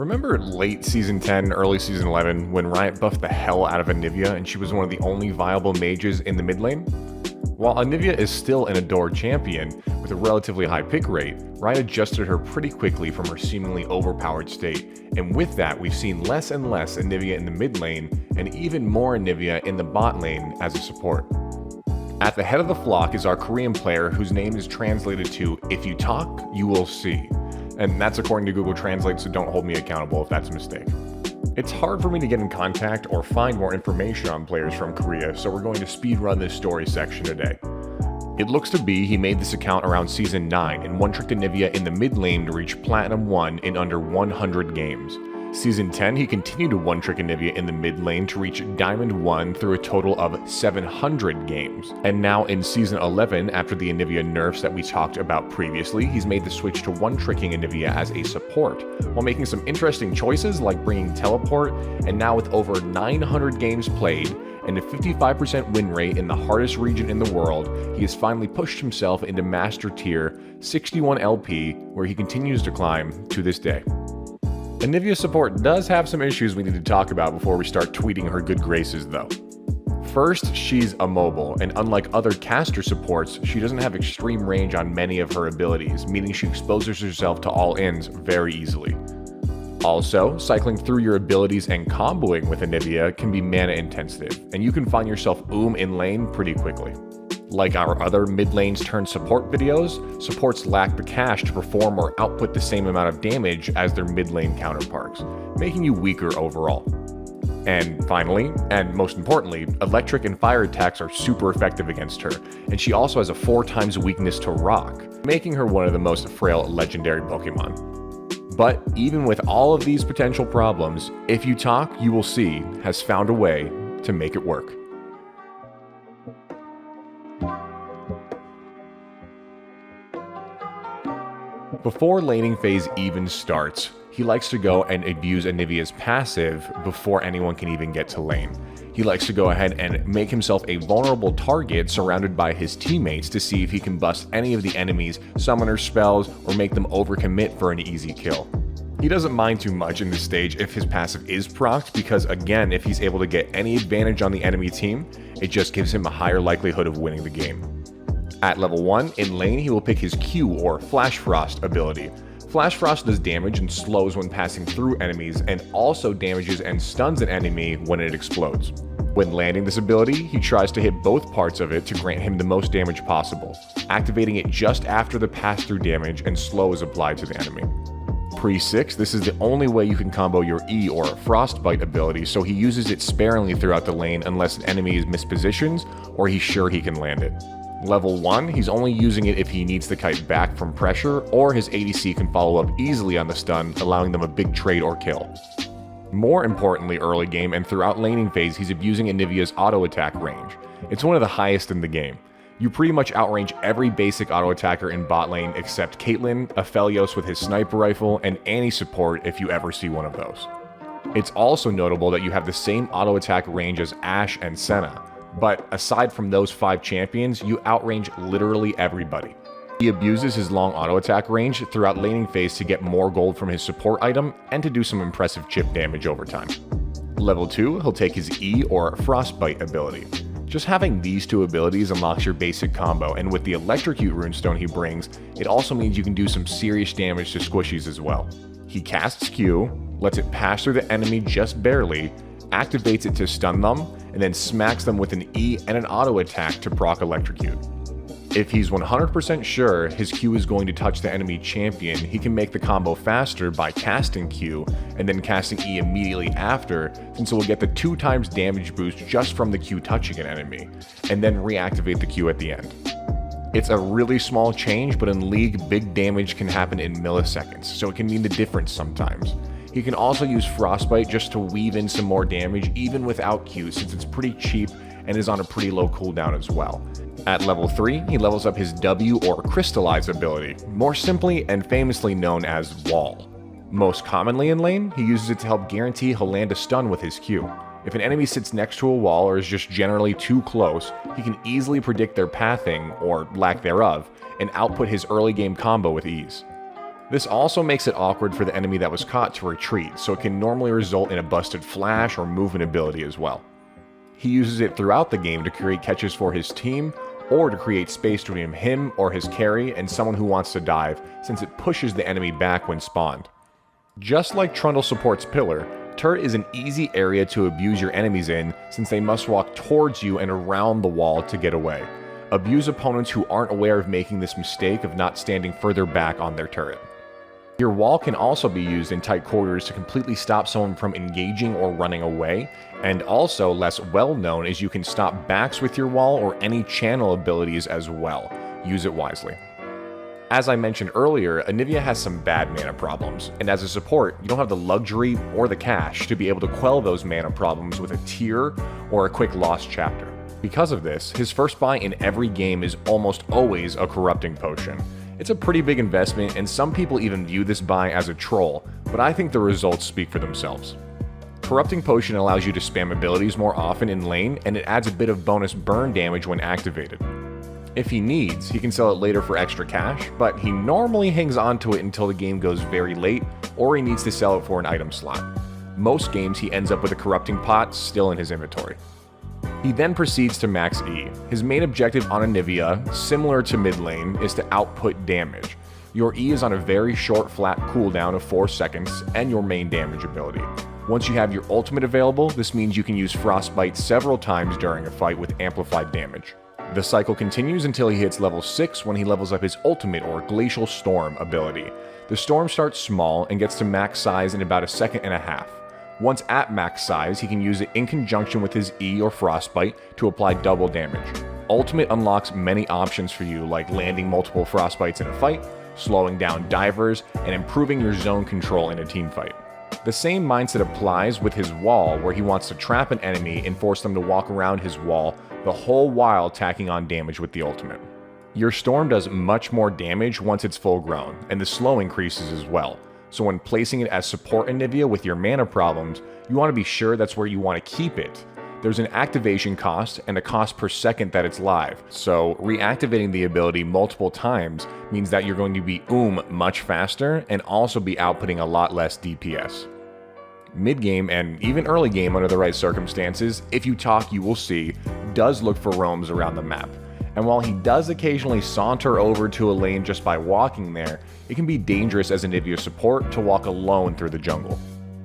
Remember late Season 10, early Season 11, when Riot buffed the hell out of Anivia and she was one of the only viable mages in the mid lane? While Anivia is still an adored champion, with a relatively high pick rate, Riot adjusted her pretty quickly from her seemingly overpowered state, and with that we've seen less and less Anivia in the mid lane, and even more Anivia in the bot lane as a support. At the head of the flock is our Korean player whose name is translated to "If you talk, you will see." And that's according to Google Translate, so don't hold me accountable if that's a mistake. It's hard for me to get in contact or find more information on players from Korea, so we're going to speedrun this story section today. It looks to be he made this account around Season 9 and one-tricked Anivia in the mid lane to reach Platinum 1 in under 100 games. Season 10, he continued to one-trick Anivia in the mid lane to reach Diamond 1 through a total of 700 games. And now in Season 11, after the Anivia nerfs that we talked about previously, he's made the switch to one-tricking Anivia as a support, while making some interesting choices like bringing Teleport, and now with over 900 games played, and a 55% win rate in the hardest region in the world, he has finally pushed himself into Master Tier 61 LP, where he continues to climb to this day. Anivia Support does have some issues we need to talk about before we start tweeting her good graces though. First, she's immobile, and unlike other caster supports, she doesn't have extreme range on many of her abilities, meaning she exposes herself to all-ins very easily. Also, cycling through your abilities and comboing with Anivia can be mana intensive, and you can find yourself in lane pretty quickly. Like our other mid lanes turn support videos, supports lack the cash to perform or output the same amount of damage as their mid lane counterparts, making you weaker overall. And finally, and most importantly, electric and fire attacks are super effective against her, and she also has a 4x weakness to rock, making her one of the most frail legendary Pokemon. But even with all of these potential problems, If You Talk, You Will See has found a way to make it work. Before laning phase even starts, he likes to go and abuse Anivia's passive before anyone can even get to lane. He likes to go ahead and make himself a vulnerable target surrounded by his teammates to see if he can bust any of the enemy's summoner spells or make them overcommit for an easy kill. He doesn't mind too much in this stage if his passive is procced, because again, if he's able to get any advantage on the enemy team, it just gives him a higher likelihood of winning the game. At level 1, in lane, he will pick his Q or Flash Frost ability. Flash Frost does damage and slows when passing through enemies, and also damages and stuns an enemy when it explodes. When landing this ability, he tries to hit both parts of it to grant him the most damage possible, activating it just after the pass-through damage and slow is applied to the enemy. Pre-6, this is the only way you can combo your E or Frostbite ability, so he uses it sparingly throughout the lane unless an enemy is mispositioned or he's sure he can land it. Level 1, he's only using it if he needs the kite back from pressure, or his ADC can follow up easily on the stun, allowing them a big trade or kill. More importantly, early game and throughout laning phase, he's abusing Anivia's auto attack range. It's one of the highest in the game. You pretty much outrange every basic auto attacker in bot lane except Caitlyn, Aphelios with his sniper rifle, and Annie support if you ever see one of those. It's also notable that you have the same auto attack range as Ashe and Senna, but aside from those 5 champions, you outrange literally everybody. He abuses his long auto attack range throughout laning phase to get more gold from his support item and to do some impressive chip damage over time. Level 2, he'll take his E or Frostbite ability. Just having these 2 abilities unlocks your basic combo, and with the Electrocute runestone he brings, it also means you can do some serious damage to squishies as well. He casts Q, lets it pass through the enemy just barely, activates it to stun them, and then smacks them with an E and an auto attack to proc Electrocute. If he's 100% sure his Q is going to touch the enemy champion, he can make the combo faster by casting Q and then casting E immediately after, since it will get the 2x damage boost just from the Q touching an enemy, and then reactivate the Q at the end. It's a really small change, but in League, big damage can happen in milliseconds, so it can mean the difference sometimes. He can also use Frostbite just to weave in some more damage even without Q, since it's pretty cheap and is on a pretty low cooldown as well. At level 3, he levels up his W or Crystallize ability, more simply and famously known as Wall. Most commonly in lane, he uses it to help guarantee he'll land a stun with his Q. If an enemy sits next to a wall or is just generally too close, he can easily predict their pathing, or lack thereof, and output his early game combo with ease. This also makes it awkward for the enemy that was caught to retreat, so it can normally result in a busted flash or movement ability as well. He uses it throughout the game to create catches for his team, or to create space between him or his carry and someone who wants to dive, since it pushes the enemy back when spawned. Just like Trundle supports Pillar, Turret is an easy area to abuse your enemies in, since they must walk towards you and around the wall to get away. Abuse opponents who aren't aware of making this mistake of not standing further back on their turret. Your wall can also be used in tight quarters to completely stop someone from engaging or running away, and also less well known is you can stop backs with your wall or any channel abilities as well. Use it wisely. As I mentioned earlier, Anivia has some bad mana problems, and as a support, you don't have the luxury or the cash to be able to quell those mana problems with a tear or a quick lost chapter. Because of this, his first buy in every game is almost always a corrupting potion. It's a pretty big investment, and some people even view this buy as a troll, but I think the results speak for themselves. Corrupting Potion allows you to spam abilities more often in lane, and it adds a bit of bonus burn damage when activated. If he needs, he can sell it later for extra cash, but he normally hangs on to it until the game goes very late, or he needs to sell it for an item slot. Most games he ends up with a Corrupting Pot still in his inventory. He then proceeds to max E. His main objective on Anivia, similar to mid lane, is to output damage. Your E is on a very short flat cooldown of 4 seconds, and your main damage ability. Once you have your ultimate available, this means you can use Frostbite several times during a fight with amplified damage. The cycle continues until he hits level 6 when he levels up his ultimate or Glacial Storm ability. The storm starts small and gets to max size in about a second and a half. Once at max size, he can use it in conjunction with his E or Frostbite to apply double damage. Ultimate unlocks many options for you, like landing multiple Frostbites in a fight, slowing down divers, and improving your zone control in a team fight. The same mindset applies with his wall, where he wants to trap an enemy and force them to walk around his wall, the whole while tacking on damage with the ultimate. Your storm does much more damage once it's full grown, and the slow increases as well. So when placing it as support Anivia with your mana problems, you want to be sure that's where you want to keep it. There's an activation cost and a cost per second that it's live, so reactivating the ability multiple times means that you're going to be much faster and also be outputting a lot less DPS. Mid-game and even early game under the right circumstances, If You Talk You Will See does look for roams around the map. And while he does occasionally saunter over to a lane just by walking there, it can be dangerous as Anivia support to walk alone through the jungle.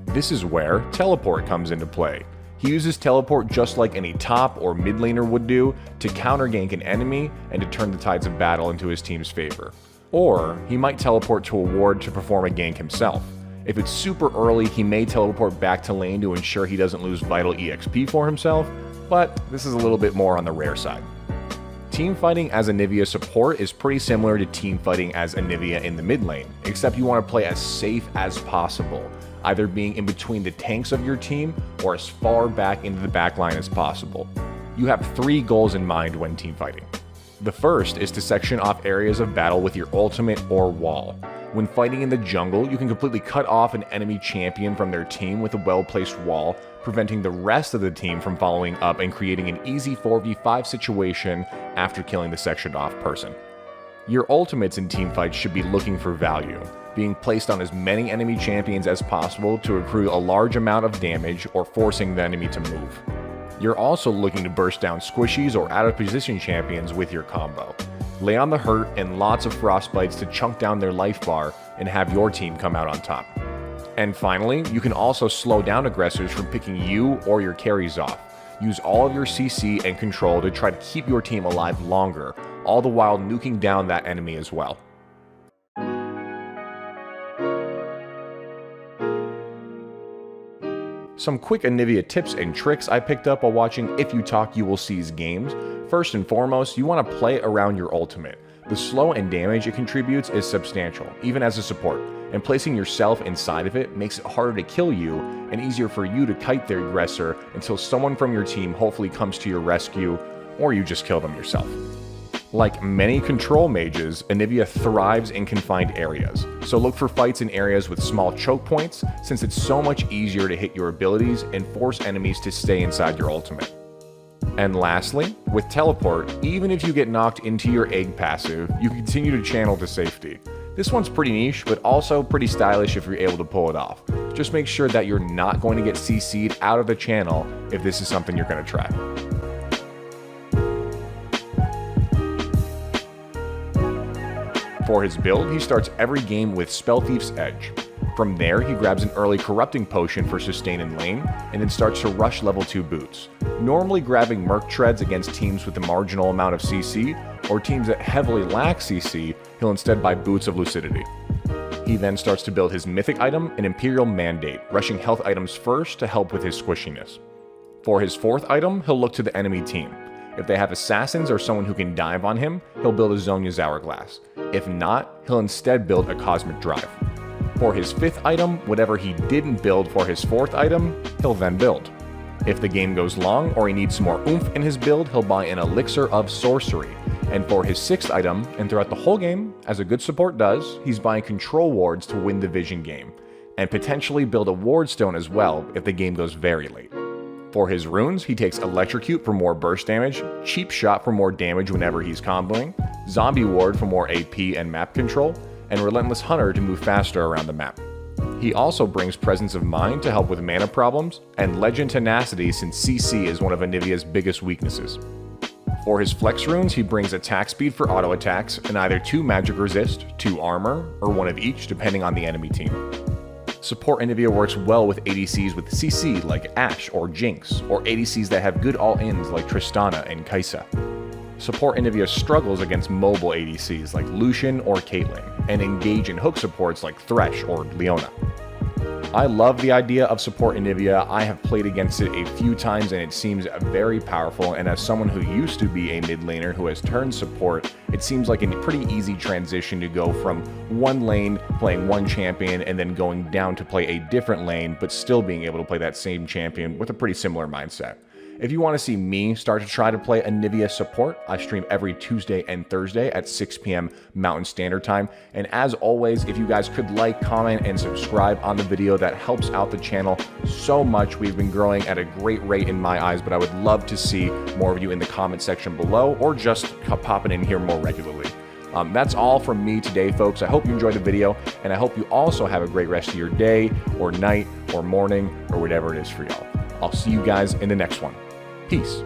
This is where Teleport comes into play. He uses Teleport just like any top or mid laner would do to counter gank an enemy and to turn the tides of battle into his team's favor. Or he might teleport to a ward to perform a gank himself. If it's super early, he may teleport back to lane to ensure he doesn't lose vital EXP for himself, but this is a little bit more on the rare side. Teamfighting as Anivia support is pretty similar to teamfighting as Anivia in the mid lane, except you want to play as safe as possible, either being in between the tanks of your team or as far back into the backline as possible. You have 3 goals in mind when teamfighting. The first is to section off areas of battle with your ultimate or wall. When fighting in the jungle, you can completely cut off an enemy champion from their team with a well-placed wall, preventing the rest of the team from following up and creating an easy 4v5 situation after killing the sectioned off person. Your ultimates in teamfights should be looking for value, being placed on as many enemy champions as possible to accrue a large amount of damage or forcing the enemy to move. You're also looking to burst down squishies or out of position champions with your combo. Lay on the hurt and lots of frostbites to chunk down their life bar and have your team come out on top. And finally, you can also slow down aggressors from picking you or your carries off. Use all of your CC and control to try to keep your team alive longer, all the while nuking down that enemy as well. Some quick Anivia tips and tricks I picked up while watching If You Talk You Will See's games. First and foremost, you want to play around your ultimate. The slow and damage it contributes is substantial, even as a support, and placing yourself inside of it makes it harder to kill you and easier for you to kite the aggressor until someone from your team hopefully comes to your rescue, or you just kill them yourself. Like many control mages, Anivia thrives in confined areas, so look for fights in areas with small choke points since it's so much easier to hit your abilities and force enemies to stay inside your ultimate. And lastly, with Teleport, even if you get knocked into your egg passive, you can continue to channel to safety. This one's pretty niche, but also pretty stylish if you're able to pull it off. Just make sure that you're not going to get CC'd out of the channel if this is something you're going to try. For his build, he starts every game with Spell Thief's Edge. From there, he grabs an early Corrupting Potion for sustain in lane, and then starts to rush level 2 boots. Normally grabbing Merc Treads against teams with a marginal amount of CC, or teams that heavily lack CC, he'll instead buy Boots of Lucidity. He then starts to build his mythic item, an Imperial Mandate, rushing health items first to help with his squishiness. For his 4th item, he'll look to the enemy team. If they have assassins or someone who can dive on him, he'll build a Zhonya's Hourglass. If not, he'll instead build a Cosmic Drive. For his 5th item, whatever he didn't build for his 4th item, he'll then build. If the game goes long or he needs some more oomph in his build, he'll buy an Elixir of Sorcery. And for his 6th item, and throughout the whole game, as a good support does, he's buying Control Wards to win the Vision game, and potentially build a Ward Stone as well if the game goes very late. For his runes, he takes Electrocute for more burst damage, Cheap Shot for more damage whenever he's comboing, Zombie Ward for more AP and map control, and Relentless Hunter to move faster around the map. He also brings Presence of Mind to help with mana problems, and Legend Tenacity since CC is one of Anivia's biggest weaknesses. For his flex runes, he brings attack speed for auto attacks, and either 2 magic resist, 2 armor, or 1 of each depending on the enemy team. Support Anivia works well with ADCs with CC like Ashe or Jinx, or ADCs that have good all-ins like Tristana and Kai'Sa. Support Anivia struggles against mobile ADCs like Lucian or Caitlyn, and engage in hook supports like Thresh or Leona. I love the idea of Support Anivia. I have played against it a few times and it seems very powerful, and as someone who used to be a mid laner who has turned support, it seems like a pretty easy transition to go from one lane playing one champion and then going down to play a different lane, but still being able to play that same champion with a pretty similar mindset. If you want to see me start to try to play Anivia Support, I stream every Tuesday and Thursday at 6 p.m. Mountain Standard Time. And as always, if you guys could like, comment, and subscribe on the video, that helps out the channel so much. We've been growing at a great rate in my eyes, but I would love to see more of you in the comment section below, or just popping in here more regularly. That's all from me today, folks. I hope you enjoyed the video, and I hope you also have a great rest of your day, or night, or morning, or whatever it is for y'all. I'll see you guys in the next one. Peace.